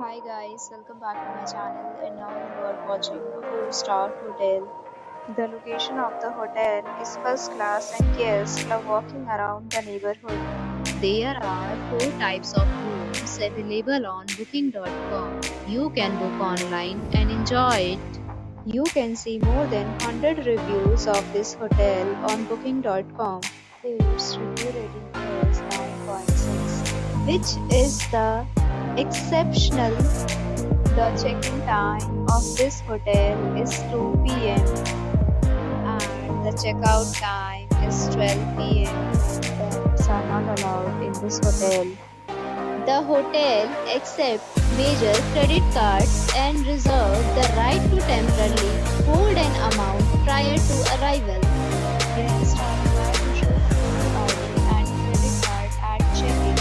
Hi guys, welcome back to my channel and now you are watching a 4-star hotel. The location of the hotel is first class and guests love walking around the neighborhood. There are four types of rooms available on booking.com. You can book online and enjoy it. You can see more than 100 reviews of this hotel on booking.com. Its review rating is 9.6, which is the exceptional. The check-in time of this hotel is 2 p.m. and the checkout time is 12 p.m. Pets are not allowed in this hotel. The hotel accepts major credit cards and reserves the right to temporarily hold an amount prior to arrival. Guests are required to show ID and credit card at check-in.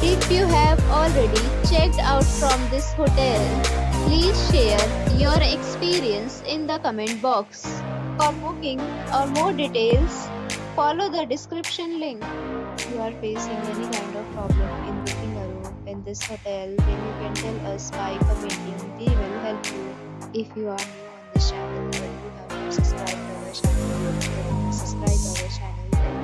If you have already checked out from this hotel, please share your experience in the comment box. For booking or more details, follow the description link. If you are facing any kind of problem in booking a room in this hotel, then you can tell us by commenting. We will help you. If you are new on this channel or you have not subscribed our channel, then subscribe our channel and